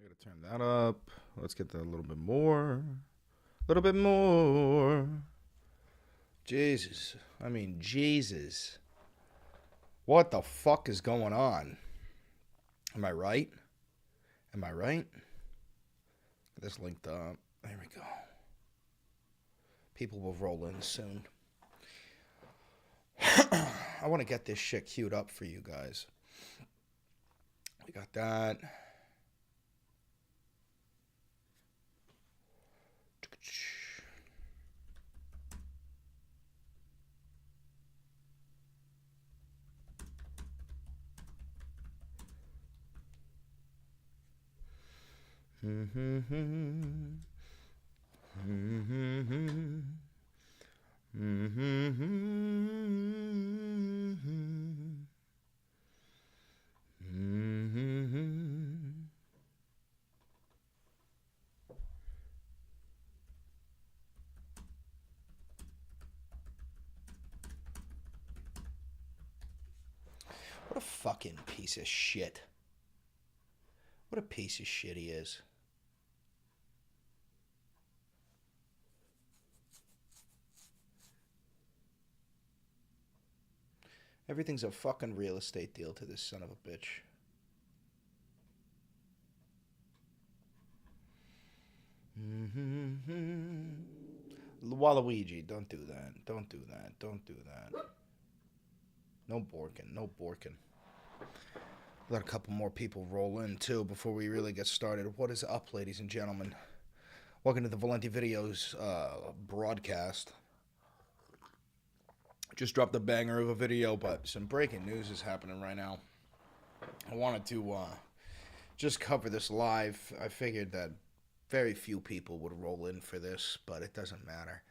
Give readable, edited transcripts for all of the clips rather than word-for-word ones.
I gotta turn that up. Let's get that a little bit more. A little bit more. Jesus. I mean, Jesus. What the fuck is going on? Am I right? Am I right? This linked up. There we go. People will roll in soon. I want to get this shit queued up for you guys. We got that. What a fucking piece of shit. What a piece of shit he is. Everything's a fucking real estate deal to this son of a bitch. Waluigi, don't do that. Don't do that. Don't do that. No Borkin. No Borkin. Let a couple more people roll in, too, before we really get started. What is up, ladies and gentlemen? Welcome to the Valenti Videos broadcast. Just dropped a banger of a video, but some breaking news is happening right now. I wanted to just cover this live. I figured that very few people would roll in for this, but it doesn't matter.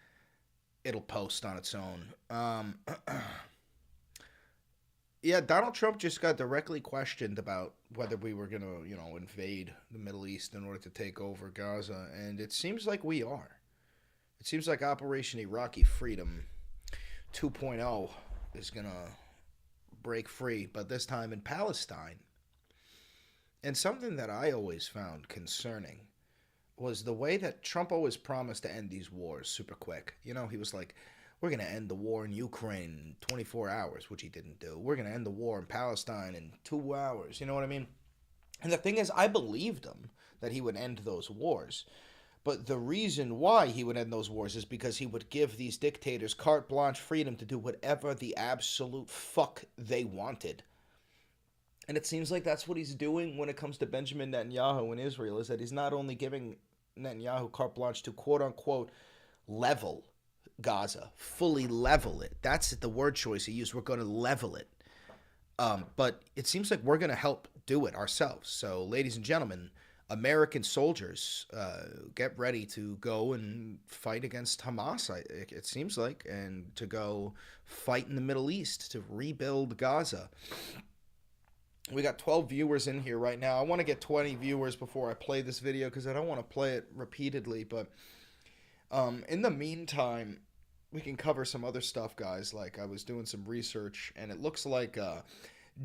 It'll post on its own. Yeah, Donald Trump just got directly questioned about whether we were going to, invade the Middle East in order to take over Gaza, and it seems like we are. It seems like Operation Iraqi Freedom 2.0 is going to break free, but this time in Palestine. And something that I always found concerning was the way that Trump always promised to end these wars super quick. He was like, we're going to end the war in Ukraine in 24 hours, which he didn't do. We're going to end the war in Palestine in 2 hours. You know what I mean? And the thing is, I believed him that he would end those wars. But the reason why he would end those wars is because he would give these dictators carte blanche freedom to do whatever the absolute fuck they wanted. And it seems like that's what he's doing when it comes to Benjamin Netanyahu in Israel, is that he's not only giving Netanyahu carte blanche to quote-unquote level Gaza, fully level it. That's the word choice he used. We're going to level it. But it seems like we're going to help do it ourselves. So, ladies and gentlemen, American soldiers, get ready to go and fight against Hamas, it seems like, and to go fight in the Middle East to rebuild Gaza. We got 12 viewers in here right now. I want to get 20 viewers before I play this video because I don't want to play it repeatedly. But in the meantime, we can cover some other stuff, guys. Like, I was doing some research, and it looks like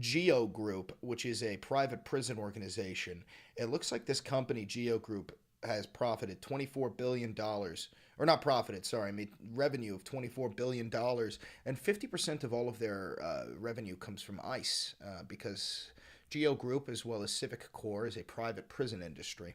Geo Group, which is a private prison organization, it looks like this company, Geo Group, has profited $24 billion. Or not profited, sorry, made revenue of $24 billion. And 50% of all of their revenue comes from ICE, because Geo Group, as well as Civic Corps, is a private prison industry.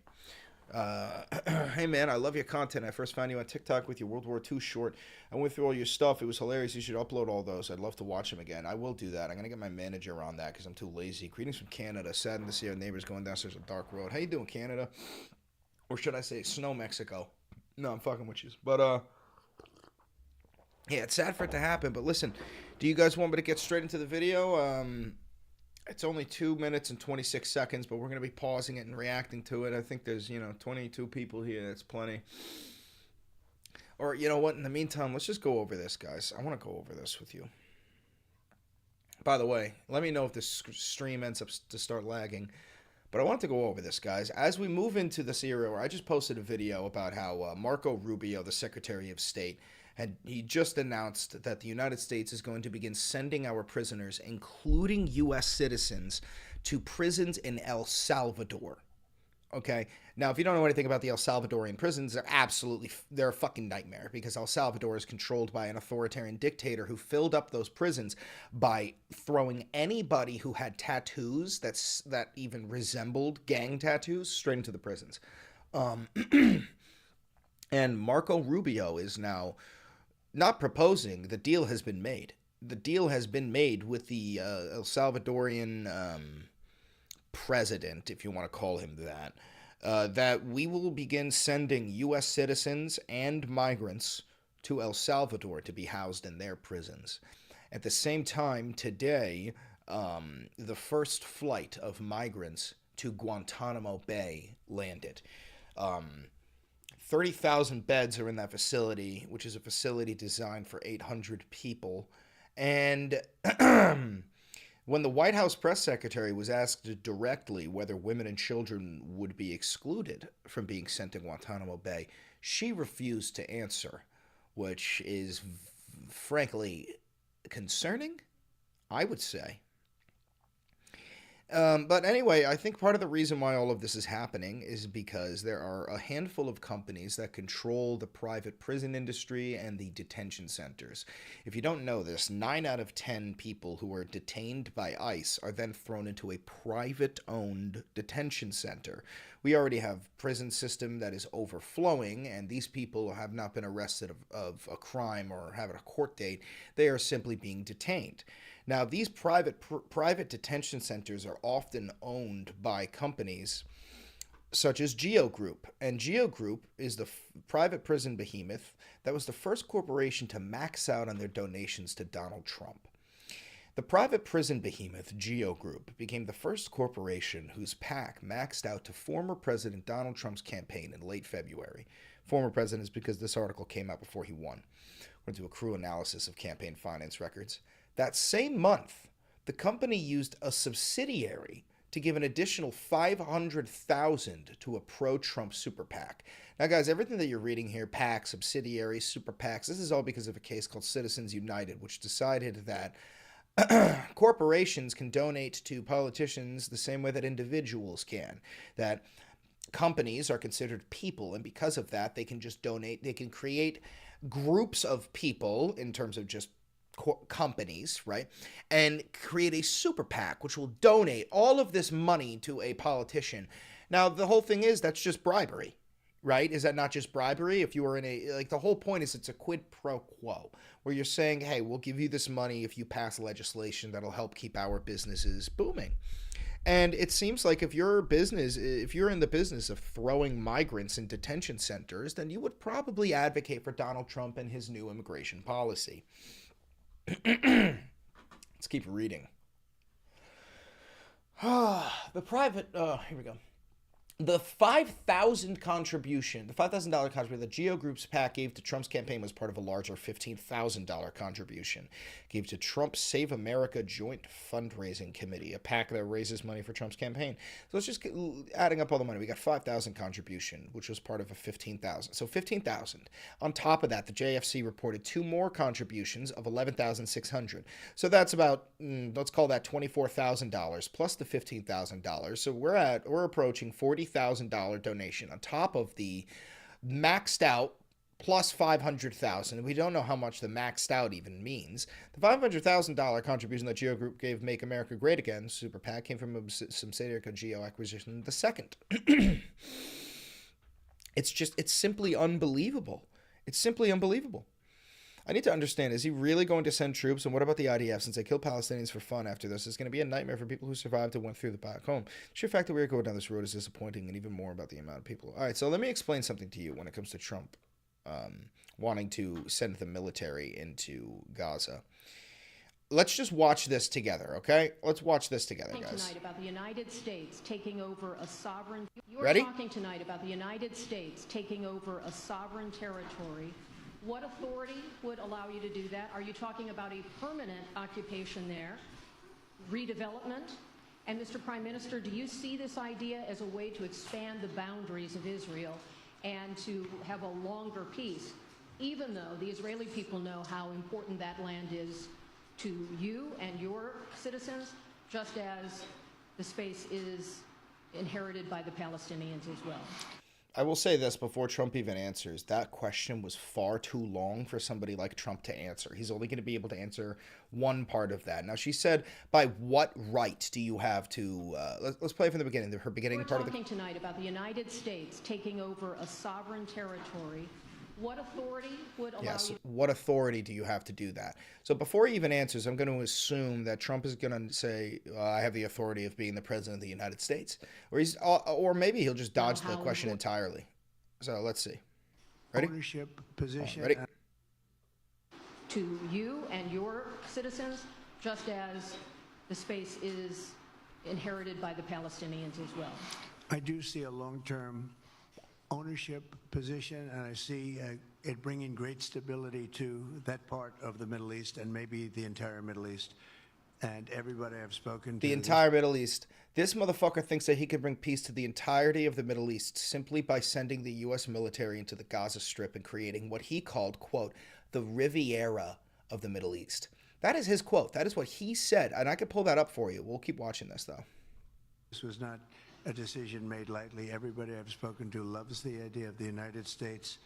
Hey man, I love your content. I first found you on TikTok with your World War II short. I went through all your stuff. It was hilarious. You should upload all those. I'd love to watch them again. I will do that. I'm going to get my manager on that because I'm too lazy. Greetings from Canada. Saddened to see our neighbors going downstairs a dark road. How you doing, Canada? Or should I say Snow, Mexico? No, I'm fucking with you. But, yeah, it's sad for it to happen. But listen, do you guys want me to get straight into the video? It's only 2 minutes and 26 seconds, but we're going to be pausing it and reacting to it. I think there's, 22 people here. That's plenty. Or, you know what? In the meantime, let's just go over this, guys. I want to go over this with you. By the way, let me know if this stream ends up to start lagging. But I want to go over this, guys. As we move into this era, where I just posted a video about how Marco Rubio, the Secretary of State, he just announced that the United States is going to begin sending our prisoners, including U.S. citizens, to prisons in El Salvador. Okay. Now, if you don't know anything about the El Salvadorian prisons, they're a fucking nightmare because El Salvador is controlled by an authoritarian dictator who filled up those prisons by throwing anybody who had tattoos that even resembled gang tattoos straight into the prisons. Um, and Marco Rubio is now not proposing. The deal has been made. The deal has been made with the El Salvadorian president, if you want to call him that, that we will begin sending U.S. citizens and migrants to El Salvador to be housed in their prisons. At the same time, today, the first flight of migrants to Guantanamo Bay landed. 30,000 beds are in that facility, which is a facility designed for 800 people. And when the White House press secretary was asked directly whether women and children would be excluded from being sent to Guantanamo Bay, she refused to answer, which is frankly concerning, I would say. But anyway, I think part of the reason why all of this is happening is because there are a handful of companies that control the private prison industry and the detention centers. If you don't know this, 9 out of 10 people who are detained by ICE are then thrown into a private-owned detention center. We already have a prison system that is overflowing, and these people have not been arrested of a crime or have a court date. They are simply being detained. Now, these private detention centers are often owned by companies such as Geo Group. And Geo Group is the private prison behemoth that was the first corporation to max out on their donations to Donald Trump. The private prison behemoth, Geo Group, became the first corporation whose PAC maxed out to former President Donald Trump's campaign in late February. Former president is because this article came out before he won. We're going to do a crew analysis of campaign finance records. That same month, the company used a subsidiary to give an additional $500,000 to a pro-Trump super PAC. Now, guys, everything that you're reading here, PAC, subsidiaries, super PACs, this is all because of a case called Citizens United, which decided that corporations can donate to politicians the same way that individuals can. That companies are considered people, and because of that, they can just donate. They can create groups of people in terms of just companies, right? And create a super PAC, which will donate all of this money to a politician. Now, the whole thing is that's just bribery, right? Is that not just bribery? If you were in a, like, the whole point is it's a quid pro quo, where you're saying, hey, we'll give you this money if you pass legislation that'll help keep our businesses booming. And it seems like if you're in the business of throwing migrants in detention centers, then you would probably advocate for Donald Trump and his new immigration policy. Let's keep reading. Here we go. The $5,000 contribution that Geo Group's PAC gave to Trump's campaign was part of a larger $15,000 contribution gave to Trump's Save America Joint Fundraising Committee, a PAC that raises money for Trump's campaign. So let's just adding up all the money. We got $5,000 contribution, which was part of a $15,000. So $15,000. On top of that, the JFC reported 2 more contributions of $11,600. So that's about, let's call that $24,000 plus the $15,000. So we're approaching $40,000 donation on top of the maxed out plus $500,000. We don't know how much the maxed out even means. The $500,000 contribution that Geo Group gave Make America Great Again, Super PAC, came from a subsidiary called Geo Acquisition the second. It's simply unbelievable. It's simply unbelievable. I need to understand, is he really going to send troops? And what about the IDF? Since they kill Palestinians for fun after this, it's going to be a nightmare for people who survived and went through the back home. The sheer fact that we are going down this road is disappointing, and even more about the amount of people. All right, so let me explain something to you when it comes to Trump wanting to send the military into Gaza. Let's just watch this together, okay? Let's watch this together, guys. Tonight about the United States taking over a sovereign... You're Ready? Talking tonight about the United States taking over a sovereign territory. What authority would allow you to do that? Are you talking about a permanent occupation there, redevelopment? And Mr. Prime Minister, do you see this idea as a way to expand the boundaries of Israel and to have a longer peace, even though the Israeli people know how important that land is to you and your citizens, just as the space is inherited by the Palestinians as well. I will say this before Trump even answers. That question was far too long for somebody like Trump to answer. He's only going to be able to answer one part of that. Now, she said, by what right do you have to... let's play from the beginning, her beginning We're part of the... talking tonight about the United States taking over a sovereign territory. What authority would allow you... What authority do you have to do that? So before he even answers, I'm going to assume that Trump is going to say, I have the authority of being the president of the United States. Or maybe he'll just dodge the question entirely. So let's see. Ready? Ownership position. Ready? To you and your citizens, just as the space is inherited by the Palestinians as well. I do see a long-term ownership position, and I see it bringing great stability to that part of the Middle East and maybe the entire Middle East. And everybody I've spoken to... The entire Middle East. This motherfucker thinks that he could bring peace to the entirety of the Middle East simply by sending the U.S. military into the Gaza Strip and creating what he called, quote, the Riviera of the Middle East. That is his quote. That is what he said. And I could pull that up for you. We'll keep watching this, though. This was not a decision made lightly. Everybody I've spoken to loves the idea of the United States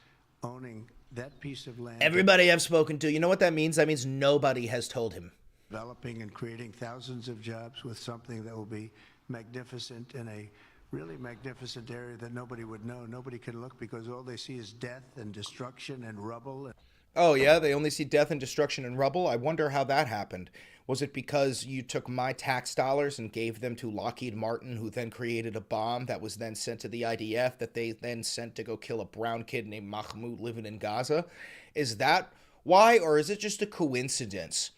owning that piece of land. Everybody I've spoken to, you know what that means? That means nobody has told him. Developing and creating thousands of jobs with something that will be magnificent in a really magnificent area that nobody would know. Nobody can look because all they see is death and destruction and rubble. Oh, yeah? They only see death and destruction and rubble? I wonder how that happened. Was it because you took my tax dollars and gave them to Lockheed Martin, who then created a bomb that was then sent to the IDF that they then sent to go kill a brown kid named Mahmoud living in Gaza? Is that why, or is it just a coincidence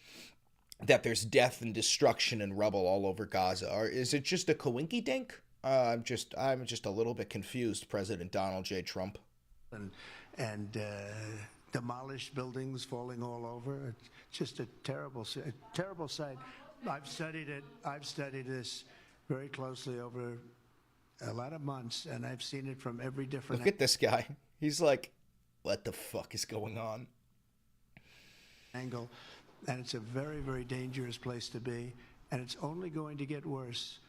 that there's death and destruction and rubble all over Gaza? Or is it just a coinky dink? I'm just a little bit confused, President Donald J. Trump. And demolished buildings falling all over. It's just a terrible sight. I've studied it. I've studied this very closely over a lot of months, and I've seen it from every different... Look at this guy. He's like, what the fuck is going on? Angle. And it's a very, very dangerous place to be, and it's only going to get worse.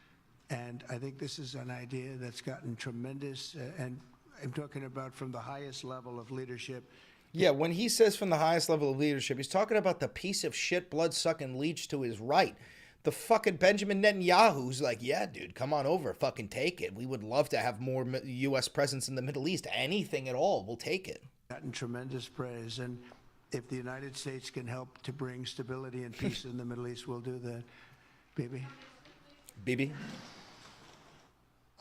And I think this is an idea that's gotten tremendous, and I'm talking about from the highest level of leadership. Yeah, when he says from the highest level of leadership, he's talking about the piece of shit, blood-sucking leech to his right. The fucking Benjamin Netanyahu's like, yeah, dude, come on over, fucking take it. We would love to have more U.S. presence in the Middle East. Anything at all, we'll take it. Gotten tremendous praise, and if the United States can help to bring stability and peace in the Middle East, we'll do that. Bibi? Bibi?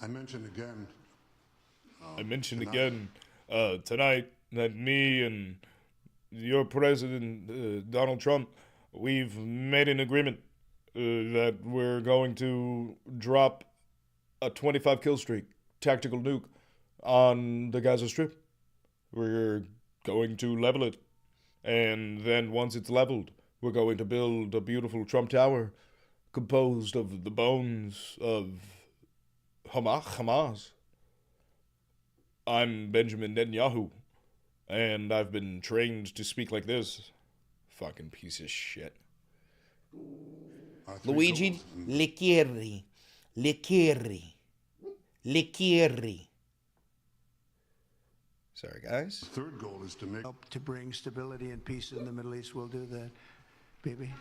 I mentioned again tonight that me and your president, Donald Trump, we've made an agreement that we're going to drop a 25 kill streak tactical nuke on the Gaza Strip. We're going to level it. And then once it's leveled, we're going to build a beautiful Trump Tower composed of the bones of Hamas. I'm Benjamin Netanyahu, and I've been trained to speak like this. Fucking piece of shit. Luigi, Licchieri. Sorry, guys. The third goal is to make Help to bring stability and peace in the Middle East, we'll do that. Bibi?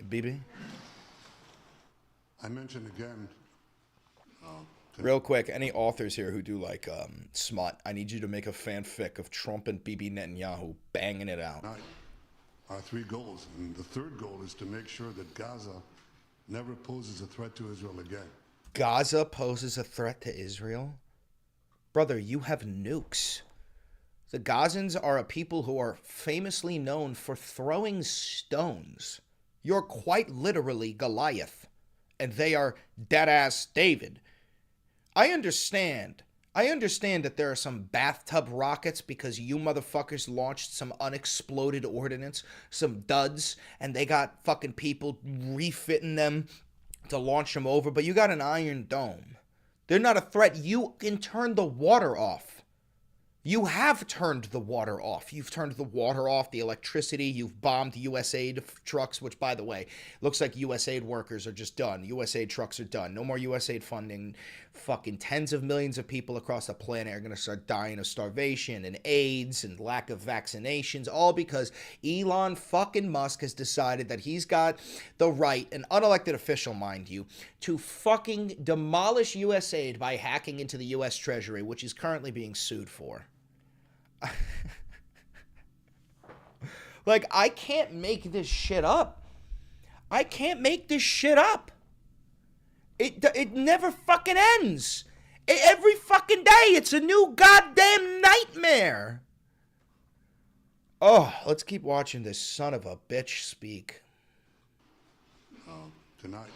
Bibi? I mentioned again. Real quick, any authors here who do like smut, I need you to make a fanfic of Trump and Bibi Netanyahu banging it out. Our three goals, and the third goal is to make sure that Gaza never poses a threat to Israel again. Gaza poses a threat to Israel? Brother, you have nukes. The Gazans are a people who are famously known for throwing stones. You're quite literally Goliath, and they are dead-ass David. I understand that there are some bathtub rockets because you motherfuckers launched some unexploded ordnance, some duds, and they got fucking people refitting them to launch them over, but you got an Iron Dome. They're not a threat. You can turn the water off. You have turned the water off. You've turned the water off, the electricity. You've bombed USAID trucks, which, by the way, looks like USAID workers are just done. USAID trucks are done. No more USAID funding. Fucking tens of millions of people across the planet are going to start dying of starvation and AIDS and lack of vaccinations, all because Elon fucking Musk has decided that he's got the right, an unelected official, mind you, to fucking demolish USAID by hacking into the US Treasury, which he's currently being sued for. Like, I can't make this shit up. I can't make this shit up. It never fucking ends. Every fucking day, it's a new goddamn nightmare. Oh, let's keep watching this son of a bitch speak. Tonight,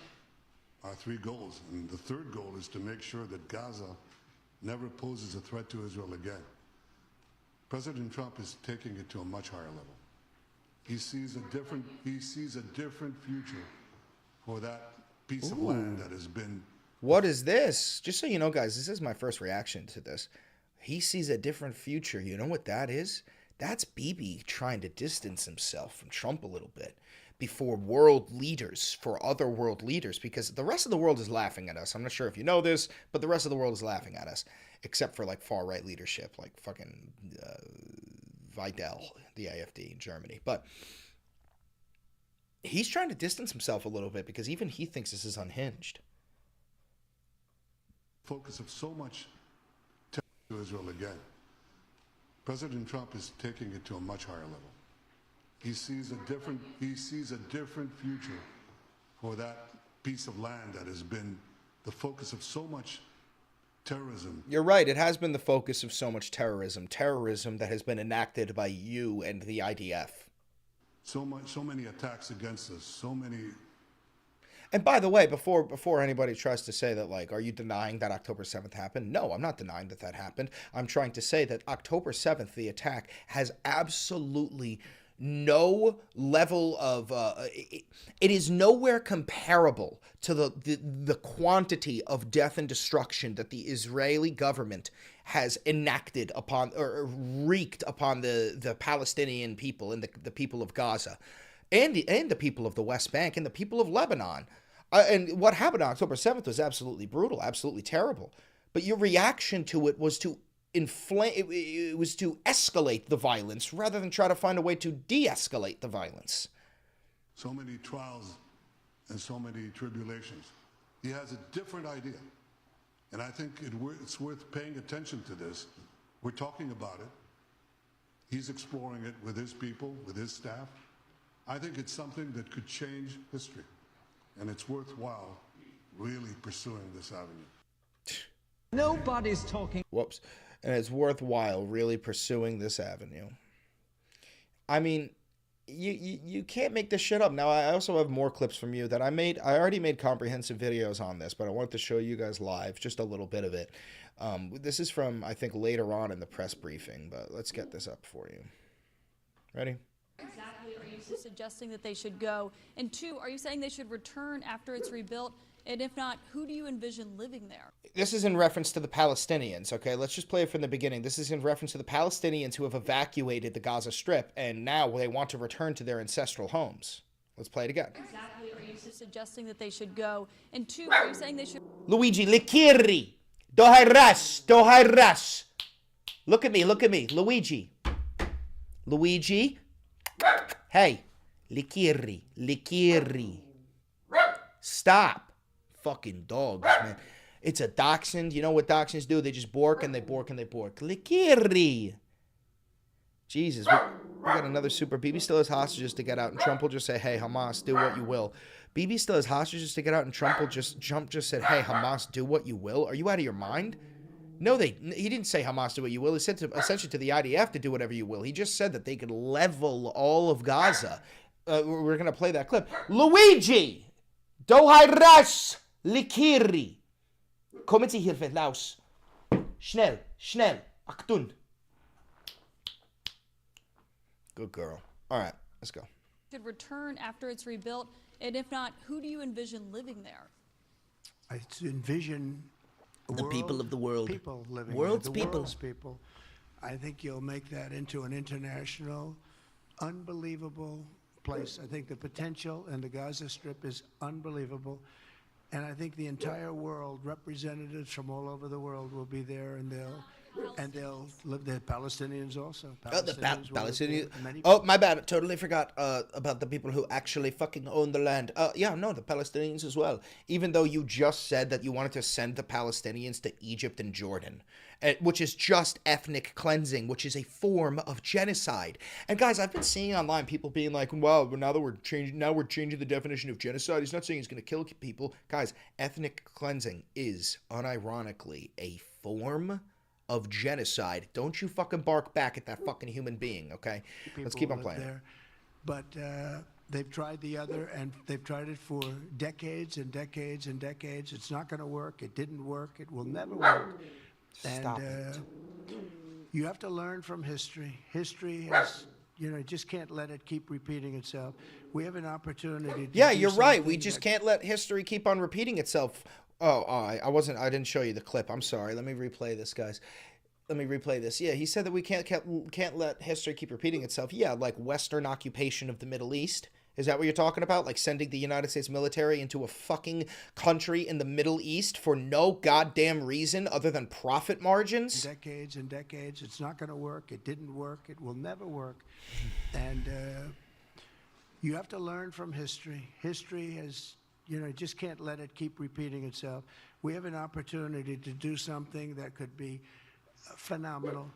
our 3 goals, and the third goal is to make sure that Gaza never poses a threat to Israel again. President Trump is taking it to a much higher level. He sees a different future for that piece of land that has been. What is this? Just so you know, guys, this is my first reaction to this. He sees a different future. You know what that is? That's Bibi trying to distance himself from Trump a little bit before world leaders, for other world leaders, because the rest of the world is laughing at us. I'm not sure if you know this, but the rest of the world is laughing at us, except for like far-right leadership, like fucking Vidal, the AfD in Germany. But he's trying to distance himself a little bit because even he thinks this is unhinged. Focus of so much to Israel again. President Trump is taking it to a much higher level. He sees a different future for that piece of land that has been the focus of so much terrorism. You're right. It has been the focus of so much terrorism that has been enacted by you and the IDF. So many attacks against us, so many. And by the way, before anybody tries to say that, like, are you denying that October 7th happened? No, I'm not denying that happened. I'm trying to say that October 7th, the attack, has absolutely no level of it is nowhere comparable to the quantity of death and destruction that the Israeli government has enacted upon or wreaked upon the Palestinian people and the people of Gaza and the people of the West Bank and the people of Lebanon. And what happened on October 7th was absolutely brutal, absolutely terrible. But your reaction to it was to inflame, it was to escalate the violence rather than try to find a way to de-escalate the violence. So many trials and so many tribulations. He has a different idea. And I think it's worth paying attention to this. We're talking about it. He's exploring it with his people, with his staff. I think it's something that could change history. And it's worthwhile really pursuing this avenue. Nobody's talking. Whoops. And it's worthwhile really pursuing this avenue. I mean, you can't make this shit up. Now, I also have more clips from you that I made. I already made comprehensive videos on this, but I wanted to show you guys live just a little bit of it. This is from, I think, later on in the press briefing, but let's get this up for you. Ready? Exactly. Are you suggesting that they should go? And 2, are you saying they should return after it's rebuilt? And if not, who do you envision living there? This is in reference to the Palestinians, okay? Let's just play it from the beginning. This is in reference to the Palestinians who have evacuated the Gaza Strip, and now they want to return to their ancestral homes. Let's play it again. Exactly. Are you suggesting that they should go? And 2, are you saying they should... Luigi, Likiri, Dohairas. Look at me, Luigi. Luigi. Hey, Likiri. Stop. Fucking dogs, man. It's a dachshund. You know what dachshunds do? They just bork and they bork and they bork. Likiri. Jesus, we got another super. Bibi still has hostages to get out, and Trump will just say, hey, Hamas, do what you will. Bibi still has hostages to get out, and Trump just said, hey, Hamas, do what you will. Are you out of your mind? No, he didn't say Hamas, do what you will. He said essentially to the IDF to do whatever you will. He just said that they could level all of Gaza. We're going to play that clip. Luigi! Dohairas! Likiri! Kommen Sie hier, Laus. Schnell, Achtung. Good girl. All right, let's go. Should return after it's rebuilt? And if not, who do you envision living there? I envision The people of the world. People living World's there, the people. world's people. I think you'll make that into an international, unbelievable place. I think the potential in the Gaza Strip is unbelievable. And I think the entire world, representatives from all over the world will be there, and they'll live there. Palestinians also. Palestinians will live there. Many Oh, my bad. Totally forgot about the people who actually fucking own the land. Yeah, no, the Palestinians as well. Even though you just said that you wanted to send the Palestinians to Egypt and Jordan, which is just ethnic cleansing, which is a form of genocide. And guys, I've been seeing online people being like, "Well, now we're changing the definition of genocide. He's not saying he's going to kill people." Guys, ethnic cleansing is unironically a form of genocide. Don't you fucking bark back at that fucking human being, okay? Let's keep on playing. there. But they've tried the other, and they've tried it for decades and decades and decades. It's not going to work. It didn't work. It will never work. Stop And it. you have to learn from history. History has, you just can't let it keep repeating itself. We have an opportunity to Yeah, do you're right. We something just that- can't let history keep on repeating itself. I didn't show you the clip. I'm sorry. Let me replay this, guys. Let me replay this. Yeah, he said that we can't let history keep repeating itself. Yeah, like Western occupation of the Middle East. Is that what you're talking about? Like sending the United States military into a fucking country in the Middle East for no goddamn reason other than profit margins? Decades and decades. It's not going to work. It didn't work. It will never work. And you have to learn from history. History has, just can't let it keep repeating itself. We have an opportunity to do something that could be phenomenal.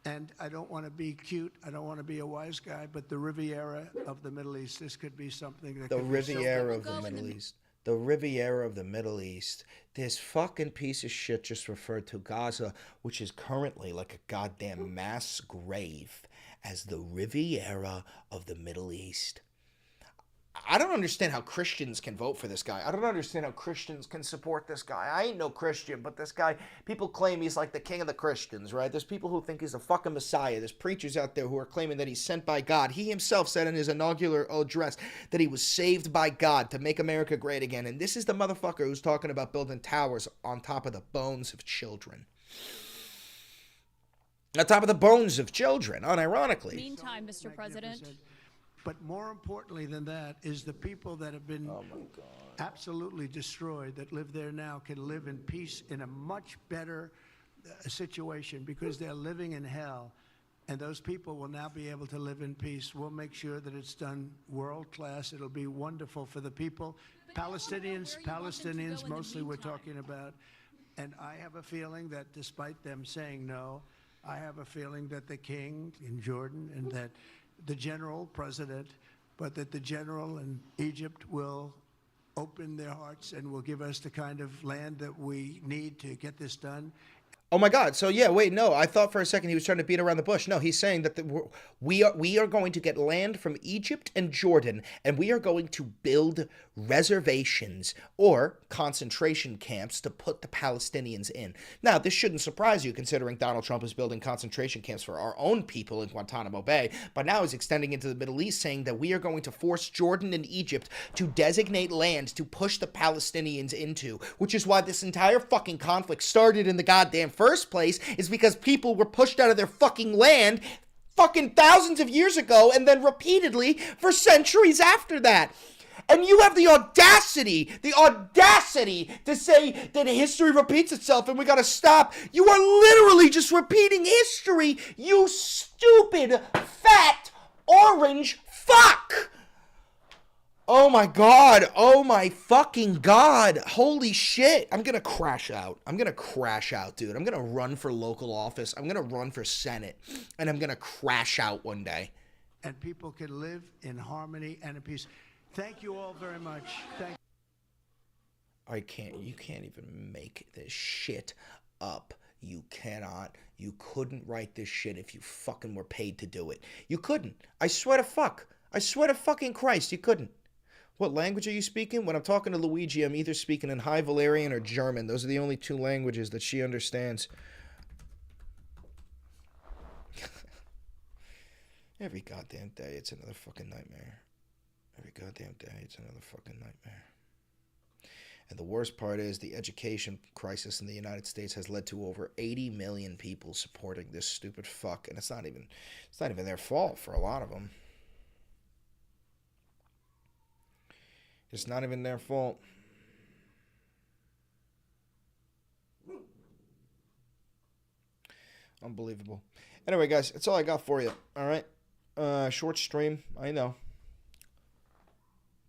And I don't want to be cute. I don't want to be a wise guy, but the Riviera of the Middle East, this could be something that The could be so Riviera of the Middle East. The Riviera of the Middle East. This fucking piece of shit just referred to Gaza, which is currently like a goddamn mass grave, as the Riviera of the Middle East. I don't understand how Christians can vote for this guy. I don't understand how Christians can support this guy. I ain't no Christian, but this guy, people claim he's like the king of the Christians, right? There's people who think he's the fucking Messiah. There's preachers out there who are claiming that he's sent by God. He himself said in his inaugural address that he was saved by God to make America great again. And this is the motherfucker who's talking about building towers on top of the bones of children. On top of the bones of children, unironically. Meantime, Mr. President. But more importantly than that is the people that have been absolutely destroyed, that live there now, can live in peace in a much better situation, because they're living in hell. And those people will now be able to live in peace. We'll make sure that it's done world class. It'll be wonderful for the people. Palestinians mostly we're talking about. And I have a feeling that despite them saying no, I have a feeling that the king in Jordan and that the general president, but that the general in Egypt will open their hearts and will give us the kind of land that we need to get this done. Oh my God. So yeah, wait, no, I thought for a second he was trying to beat around the bush. No, he's saying that we are going to get land from Egypt and Jordan, and we are going to build reservations or concentration camps to put the Palestinians in. Now, this shouldn't surprise you, considering Donald Trump is building concentration camps for our own people in Guantanamo Bay, but now he's extending into the Middle East, saying that we are going to force Jordan and Egypt to designate land to push the Palestinians into, which is why this entire fucking conflict started in the goddamn first place, is because people were pushed out of their fucking land fucking thousands of years ago and then repeatedly for centuries after that. And you have the audacity to say that history repeats itself and we gotta stop. You are literally just repeating history, you stupid, fat, orange fuck! Oh my God. Oh my fucking God. Holy shit. I'm going to crash out. Dude. I'm going to run for local office. I'm going to run for Senate. And I'm going to crash out one day. And people can live in harmony and in peace. Thank you all very much. You can't even make this shit up. You cannot. You couldn't write this shit if you fucking were paid to do it. You couldn't. I swear to fucking Christ, you couldn't. What language are you speaking? When I'm talking to Luigi, I'm either speaking in High Valerian or German. Those are the only two languages that she understands. Every goddamn day, it's another fucking nightmare. And the worst part is the education crisis in the United States has led to over 80 million people supporting this stupid fuck, and it's not even their fault for a lot of them. It's not even their fault. Unbelievable. Anyway, guys, that's all I got for you. All right? Short stream, I know.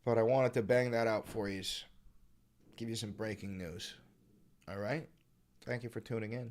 But I wanted to bang that out for you. Give you some breaking news. All right? Thank you for tuning in.